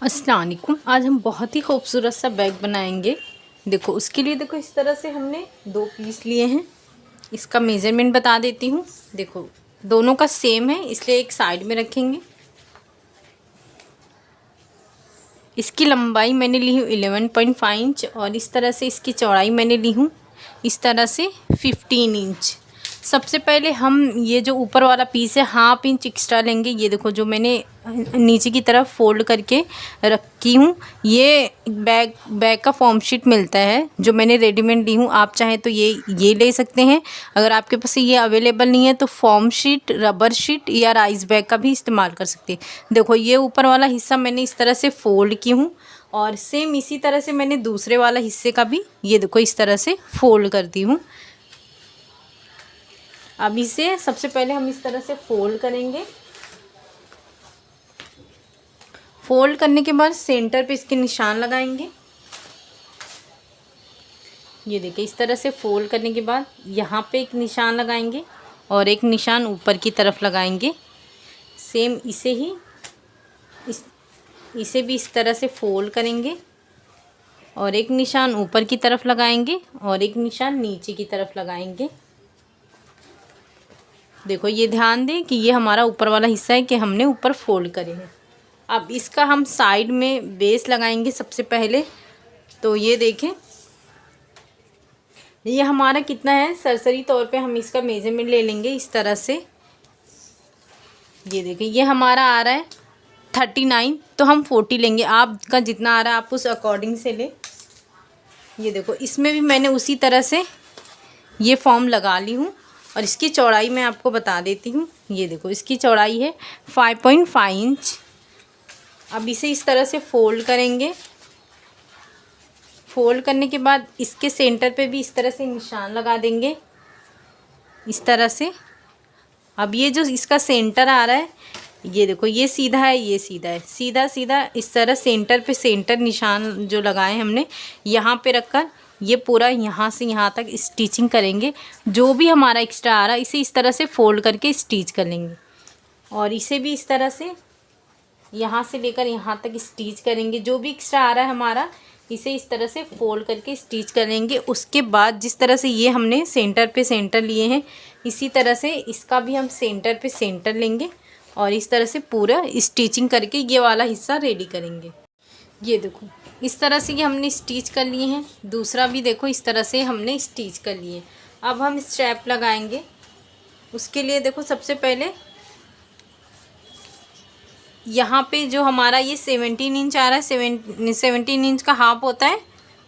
अस्सलाम वालेकुम। आज हम बहुत ही खूबसूरत सा बैग बनाएंगे। देखो उसके लिए देखो इस तरह से हमने 2 पीस लिए हैं। इसका मेज़रमेंट बता देती हूँ। देखो दोनों का सेम है, इसलिए एक साइड में रखेंगे। इसकी लंबाई मैंने ली हूँ 11.5 इंच और इस तरह से इसकी चौड़ाई मैंने ली हूँ इस तरह से 15 इंच। सबसे पहले हम ये जो ऊपर वाला पीस है 1/2 इंच एक्स्ट्रा लेंगे। ये देखो जो मैंने नीचे की तरफ फोल्ड करके रखी हूँ, ये बैग का फॉर्म शीट मिलता है जो मैंने रेडीमेड ली हूँ। आप चाहें तो ये ले सकते हैं। अगर आपके पास ये अवेलेबल नहीं है तो फॉर्म शीट, रबर शीट या राइस बैग का भी इस्तेमाल कर सकते हैं। देखो ये ऊपर वाला हिस्सा मैंने इस तरह से फोल्ड की हूँ और सेम इसी तरह से मैंने दूसरे वाला हिस्से का भी ये देखो इस तरह से फोल्ड कर दी हूँ। अब इसे सबसे पहले हम इस तरह से फोल्ड करेंगे। फोल्ड करने के बाद सेंटर पे इसके निशान लगाएंगे। ये देखिए इस तरह से फोल्ड करने के बाद यहाँ पे एक निशान लगाएंगे और एक निशान ऊपर की तरफ लगाएंगे। सेम इसे भी इस तरह से फोल्ड करेंगे और एक निशान ऊपर की तरफ लगाएंगे और एक निशान नीचे की तरफ लगाएंगे। देखो ये ध्यान दें कि ये हमारा ऊपर वाला हिस्सा है कि हमने ऊपर फोल्ड करे हैं। अब इसका हम साइड में बेस लगाएंगे सबसे पहले। तो ये देखें ये हमारा कितना है, सरसरी तौर पे हम इसका मेजरमेंट ले लेंगे इस तरह से। ये देखें ये हमारा आ रहा है 39, तो हम 40 लेंगे। आपका जितना आ रहा है आप उस अकॉर्डिंग से ले। ये देखो इसमें भी मैंने उसी तरह से ये फॉर्म लगा ली हूँ और इसकी चौड़ाई मैं आपको बता देती हूँ। ये देखो इसकी चौड़ाई है 5.5 इंच। अब इसे इस तरह से फोल्ड करेंगे। फोल्ड करने के बाद इसके सेंटर पे भी इस तरह से निशान लगा देंगे इस तरह से। अब ये जो इसका सेंटर आ रहा है, ये देखो ये सीधा है, ये सीधा है, सीधा सीधा इस तरह सेंटर पे सेंटर निशान जो लगाए हमने यहाँ पे रखकर ये पूरा यहाँ से यहाँ तक स्टिचिंग करेंगे। जो भी हमारा एक्स्ट्रा आ रहा है इसे इस तरह से फोल्ड करके स्टिच कर लेंगे और इसे भी इस तरह से यहाँ से लेकर यहाँ तक स्टिच करेंगे। जो भी एक्स्ट्रा आ रहा है हमारा इसे इस तरह से फोल्ड करके स्टिच करेंगे। उसके बाद जिस तरह से ये हमने सेंटर पे सेंटर लिए हैं इसी तरह से इसका भी हम सेंटर पे सेंटर लेंगे और इस तरह से पूरा स्टिचिंग करके ये वाला हिस्सा रेडी करेंगे। ये देखो इस तरह से ये हमने स्टिच कर लिए हैं। दूसरा भी देखो इस तरह से हमने स्टिच कर लिए। अब हम स्ट्रैप लगाएंगे। उसके लिए देखो सबसे पहले यहाँ पे जो हमारा ये 17 इंच आ रहा है, 17 इंच का हाफ होता है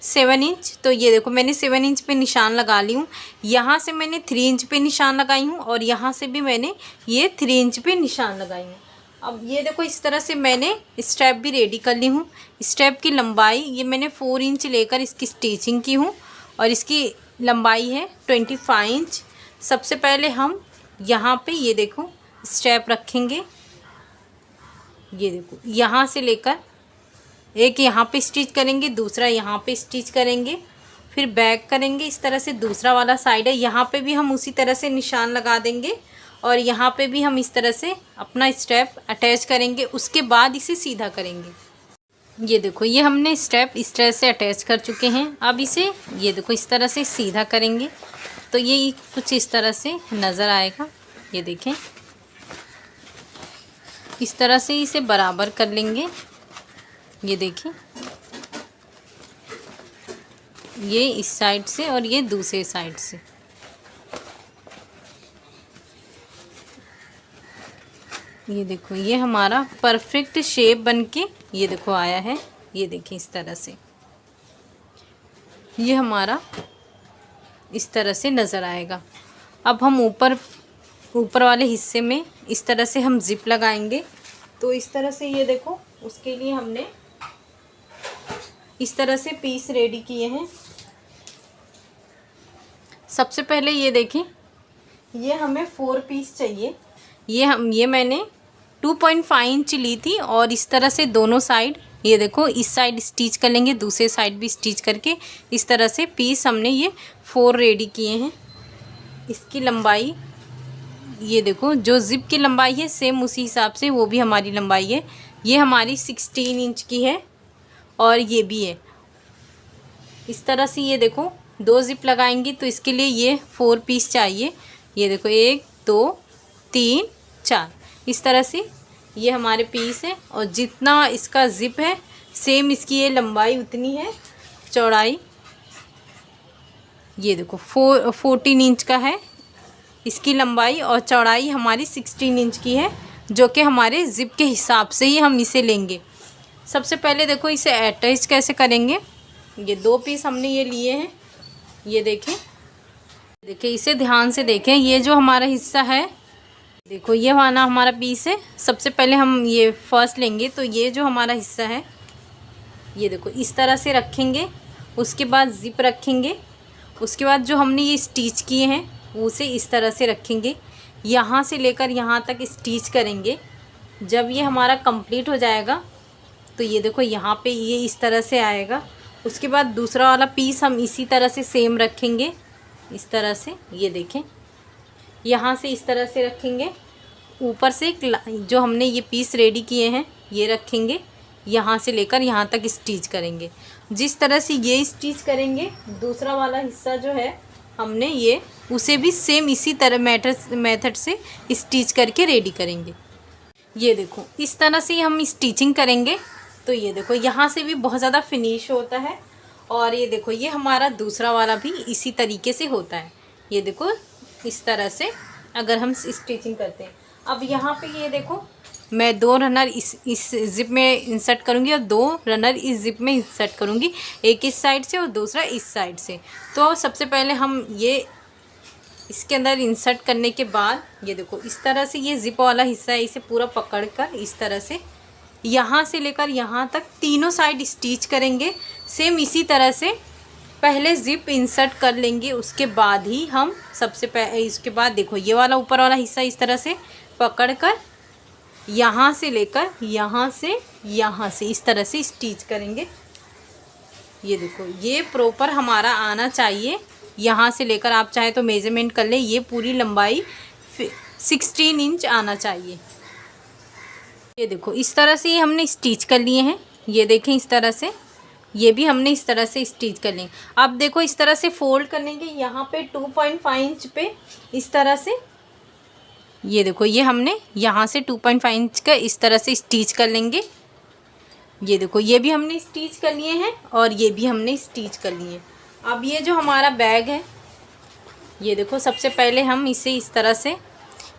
7 इंच। तो ये देखो मैंने 7 इंच पे निशान लगा ली हूँ। यहाँ से मैंने 3 इंच पे निशान लगाई हूँ और यहाँ से भी मैंने ये 3 इंच पे निशान लगाई हूँ। अब ये देखो इस तरह से मैंने स्टेप भी रेडी कर ली हूँ। स्टेप की लंबाई ये मैंने 4 इंच लेकर इसकी स्टिचिंग की हूँ और इसकी लंबाई है 25 इंच। सबसे पहले हम यहाँ पे ये देखो स्टेप रखेंगे। ये देखो यहाँ से लेकर एक यहाँ पे स्टिच करेंगे, दूसरा यहाँ पे स्टिच करेंगे, फिर बैक करेंगे। इस तरह से दूसरा वाला साइड है, यहाँ पे भी हम उसी तरह से निशान लगा देंगे और यहाँ पे भी हम इस तरह से अपना स्टेप अटैच करेंगे। उसके बाद इसे सीधा करेंगे। ये देखो ये हमने स्टेप इस तरह से अटैच कर चुके हैं। अब इसे ये देखो इस तरह से सीधा करेंगे तो ये कुछ इस तरह से नज़र आएगा। ये देखें इस तरह से इसे बराबर कर लेंगे। ये देखिए ये इस साइड से और ये दूसरे साइड से। ये देखो ये हमारा परफेक्ट शेप बनके ये देखो आया है। ये देखिए इस तरह से ये हमारा इस तरह से नज़र आएगा। अब हम ऊपर वाले हिस्से में इस तरह से हम जिप लगाएंगे। तो इस तरह से ये देखो उसके लिए हमने इस तरह से पीस रेडी किए हैं। सबसे पहले ये देखें ये हमें 4 पीस चाहिए। ये मैंने 2.5 इंच ली थी और इस तरह से दोनों साइड ये देखो इस साइड स्टिच कर लेंगे, दूसरे साइड भी स्टिच करके इस तरह से पीस हमने ये 4 रेडी किए हैं। इसकी लंबाई ये देखो जो जिप की लंबाई है सेम उसी हिसाब से वो भी हमारी लंबाई है ये हमारी 16 इंच की है और ये भी है। इस तरह से ये देखो 2 ज़िप लगाएंगे तो इसके लिए ये 4 पीस चाहिए। ये देखो 1 2 3 4 इस तरह से ये हमारे पीस है। और जितना इसका ज़िप है सेम इसकी ये लंबाई उतनी है, चौड़ाई ये देखो 14 इंच का है इसकी लंबाई और चौड़ाई हमारी 16 इंच की है, जो कि हमारे ज़िप के हिसाब से ही हम इसे लेंगे। सबसे पहले देखो इसे अटैच कैसे करेंगे। ये 2 पीस हमने ये लिए हैं, ये देखें इसे ध्यान से देखें। ये जो हमारा हिस्सा है देखो ये वाला हमारा पीस है। सबसे पहले हम ये फर्स्ट लेंगे तो ये जो हमारा हिस्सा है ये देखो इस तरह से रखेंगे। उसके बाद ज़िप रखेंगे। उसके बाद जो हमने ये स्टिच किए हैं उसे इस तरह से रखेंगे। यहाँ से लेकर यहाँ तक स्टिच करेंगे। जब ये हमारा कंप्लीट हो जाएगा तो ये देखो यहाँ पे ये इस तरह से आएगा। उसके बाद दूसरा वाला पीस हम इसी तरह से सेम रखेंगे, इस तरह से। ये देखें यहाँ से इस तरह से रखेंगे। ऊपर से जो हमने ये पीस रेडी किए हैं ये रखेंगे। यहाँ से लेकर यहाँ तक स्टिच करेंगे। जिस तरह से ये स्टिच करेंगे दूसरा वाला हिस्सा जो है हमने ये उसे भी सेम इसी तरह मेथड से स्टिच करके रेडी करेंगे। ये देखो इस तरह से हम स्टिचिंग करेंगे तो ये देखो यहाँ से भी बहुत ज़्यादा फिनिश होता है। और ये देखो ये हमारा दूसरा वाला भी इसी तरीके से होता है। ये देखो इस तरह से अगर हम स्टिचिंग करते हैं। अब यहाँ पे ये देखो मैं 2 रनर इस ज़िप में इंसर्ट करूँगी और 2 रनर इस ज़िप में इंसर्ट करूँगी, एक इस साइड से और दूसरा इस साइड से। तो सबसे पहले हम ये इसके अंदर इंसर्ट करने के बाद ये देखो इस तरह से ये ज़िप वाला हिस्सा है, इसे पूरा पकड़कर इस तरह से यहाँ से लेकर यहाँ तक तीनों साइड स्टिच करेंगे। सेम इसी तरह से पहले ज़िप इंसर्ट कर लेंगे, उसके बाद ही हम इसके बाद देखो ये वाला ऊपर वाला हिस्सा इस तरह से पकड़कर यहाँ से लेकर यहाँ से इस तरह से स्टिच करेंगे। ये देखो ये प्रॉपर हमारा आना चाहिए। यहाँ से लेकर आप चाहे तो मेज़रमेंट कर ले, ये पूरी लंबाई 16 इंच आना चाहिए। ये देखो इस तरह से ये हमने स्टिच कर लिए हैं। ये देखें इस तरह से ये भी हमने इस तरह से स्टिच कर लेंगे। अब देखो इस तरह से फोल्ड कर लेंगे यहाँ पे 2.5 इंच पे इस तरह से। ये देखो ये हमने यहाँ से 2.5 इंच का इस तरह से स्टिच कर लेंगे। ये देखो ये भी हमने स्टिच कर लिए हैं और ये भी हमने स्टिच कर लिए। अब ये जो हमारा बैग है ये देखो सबसे पहले हम इसे इस तरह से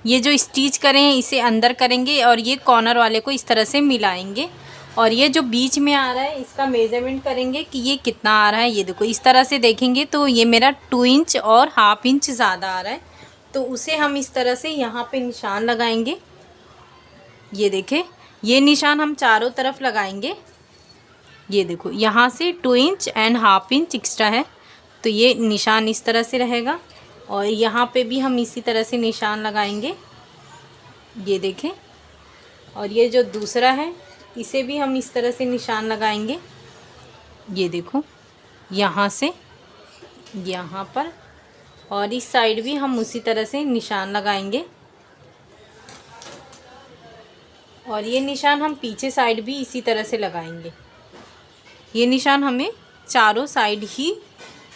ये जो स्टिच करें हैं इसे अंदर करेंगे और ये कॉर्नर वाले को इस तरह से मिलाएंगे। और ये जो बीच में आ रहा है इसका मेज़रमेंट करेंगे कि ये कितना आ रहा है। ये देखो इस तरह से देखेंगे तो ये मेरा 2 इंच और ½ इंच ज़्यादा आ रहा है, तो उसे हम इस तरह से यहाँ पे निशान लगाएंगे। ये देखें ये निशान हम चारों तरफ लगाएंगे। ये देखो यहाँ से 2 इंच एंड ½ इंच एक्स्ट्रा है, तो ये निशान इस तरह से रहेगा। और यहाँ पे भी हम इसी तरह से निशान लगाएंगे। ये देखें और ये जो दूसरा है इसे भी हम इस तरह से निशान लगाएंगे। ये देखो यहाँ से यहाँ पर, और इस साइड भी हम उसी तरह से निशान लगाएंगे। और ये निशान हम पीछे साइड भी इसी तरह से लगाएंगे। ये निशान हमें चारों साइड ही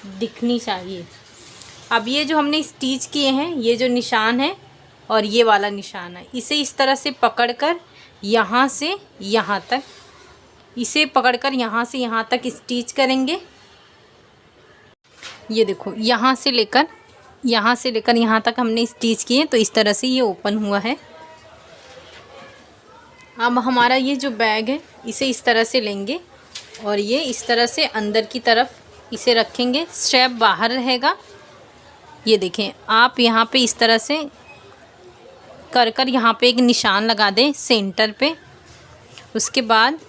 दिखनी चाहिए। अब ये जो हमने स्टिच किए हैं ये जो निशान है और ये वाला निशान है, इसे इस तरह से पकड़कर यहाँ से यहाँ तक, इसे पकड़कर यहाँ से यहाँ तक स्टिच करेंगे। ये देखो यहाँ से लेकर यहाँ तक हमने स्टिच किए, तो इस तरह से ये ओपन हुआ है। अब हमारा ये जो बैग है इसे इस तरह से लेंगे और ये इस तरह से अंदर की तरफ इसे रखेंगे, स्ट्रैप बाहर रहेगा। ये देखें आप यहाँ पे इस तरह से कर यहाँ पे एक निशान लगा दें सेंटर पे। उसके बाद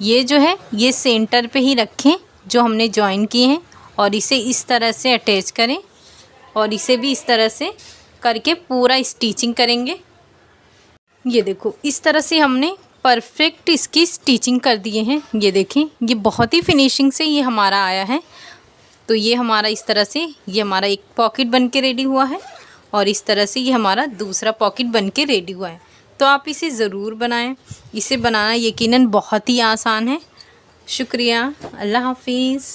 ये जो है ये सेंटर पे ही रखें जो हमने जॉइन किए हैं, और इसे इस तरह से अटैच करें और इसे भी इस तरह से करके पूरा स्टिचिंग करेंगे। ये देखो इस तरह से हमने परफेक्ट इसकी स्टिचिंग कर दिए हैं। ये देखें ये बहुत ही फिनिशिंग से ये हमारा आया है। तो ये हमारा इस तरह से ये हमारा एक पॉकेट बन के रेडी हुआ है और इस तरह से ये हमारा दूसरा पॉकेट बन के रेडी हुआ है। तो आप इसे ज़रूर बनाएं। इसे बनाना यकीनन बहुत ही आसान है। शुक्रिया, अल्लाह हाफिज़।